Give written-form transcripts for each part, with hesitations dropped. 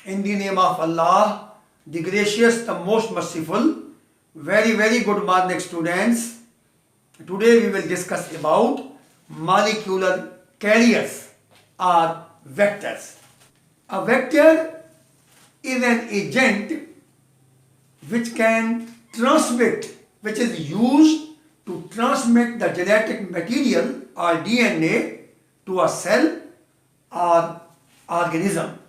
In the name of Allah, the gracious, the most merciful. Very, very good morning, students. Today we will discuss about molecular carriers or vectors. A vector is an agent which can transmit, which is used to transmit the genetic material or DNA to a cell or organism.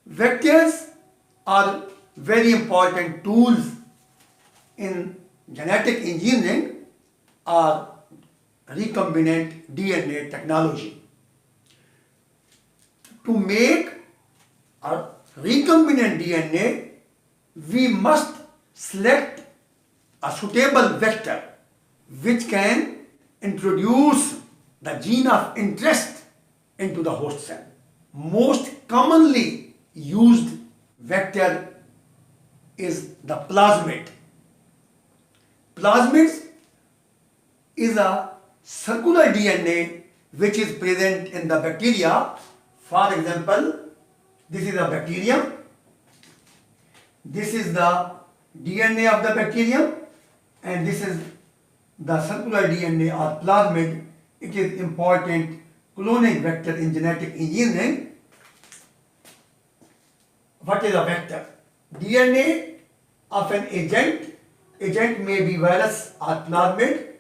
Vectors are very important tools in genetic engineering or recombinant DNA technology. To make a recombinant DNA, we must select a suitable vector which can introduce the gene of interest into the host cell. Most commonly used vector is the plasmid. Plasmid is a circular DNA which is present in the bacteria. For example, this is a bacterium. This is the DNA of the bacterium, and this is the circular DNA or plasmid. It is important cloning vector in genetic engineering. What is a vector? DNA of an agent may be virus or plasmid,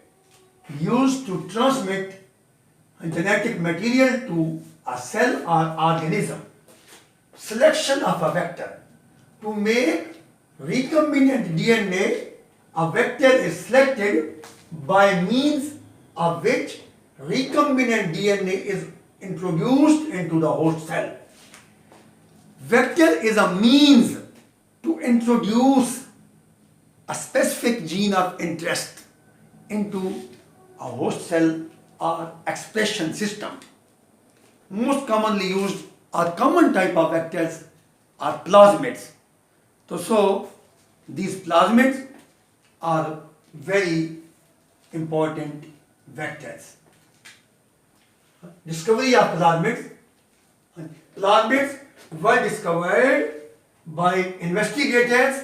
used to transmit genetic material to a cell or organism. Selection of a vector. To make recombinant DNA, a vector is selected by means of which recombinant DNA is introduced into the host cell. Vector is a means to introduce a specific gene of interest into a host cell or expression system. Most commonly used or common type of vectors are plasmids. So these plasmids are very important vectors. Discovery of plasmids. Plasmids were discovered by investigators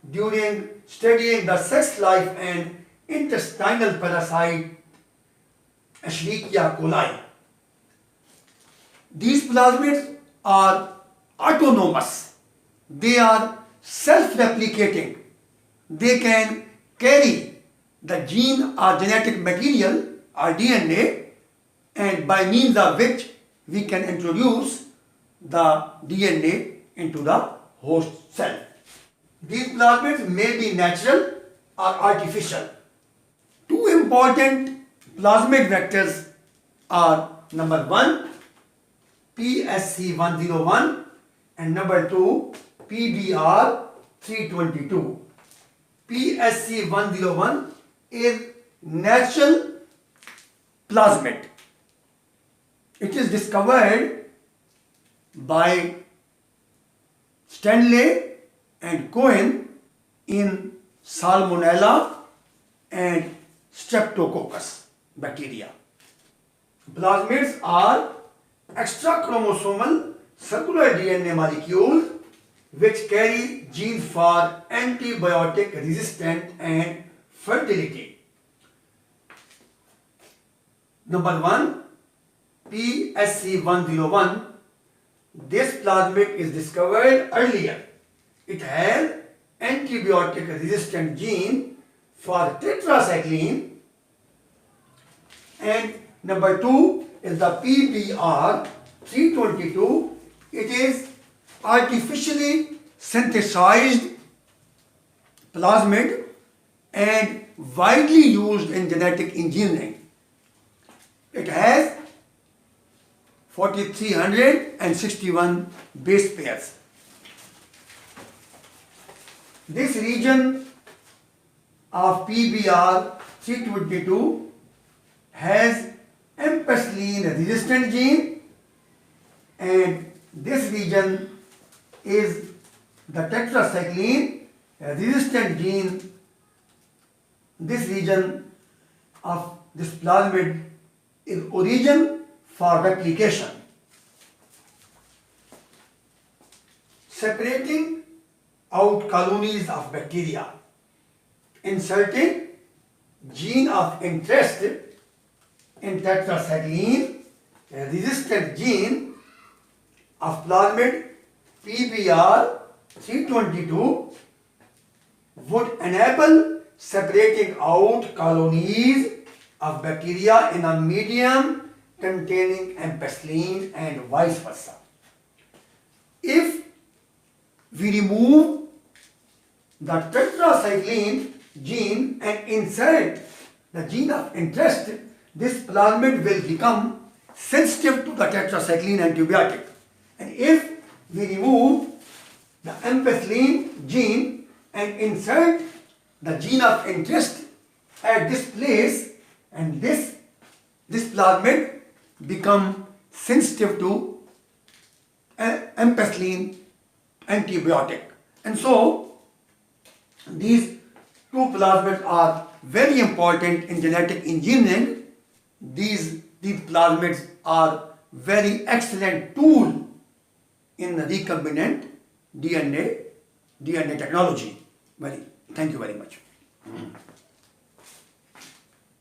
during studying the sex life and intestinal parasite Escherichia coli. These plasmids are autonomous. They are self-replicating. They can carry the gene or genetic material or DNA, and by means of which we can introduce the DNA into the host cell. These plasmids may be natural or artificial. Two important plasmid vectors are number 1, PSC101, and number 2, PBR322. PSC101 is natural plasmid. It is discovered by Stanley and Cohen in Salmonella and Streptococcus bacteria. Plasmids are extrachromosomal circular DNA molecules which carry genes for antibiotic resistance and fertility. Number 1, PSC101. This plasmid is discovered earlier. It has antibiotic resistant gene for tetracycline. And number 2 is the PBR322. It is artificially synthesized plasmid and widely used in genetic engineering. It has 4,361 base pairs. This region of PBR322 has ampicillin resistant gene, and this region is the tetracycline resistant gene. This region of this plasmid is origin for replication. separating out colonies of bacteria, inserting gene of interest in tetracycline, a resistant gene of plasmid PBR 322 would enable separating out colonies of bacteria in a medium containing ampicillin and vice versa. If we remove the tetracycline gene and insert the gene of interest, this plasmid will become sensitive to the tetracycline antibiotic. And if we remove the ampicillin gene and insert the gene of interest at this place, and this plasmid become sensitive to ampicillin antibiotic. And so these two plasmids are very important in genetic engineering. These plasmids are very excellent tool in the recombinant DNA technology. Thank you very much.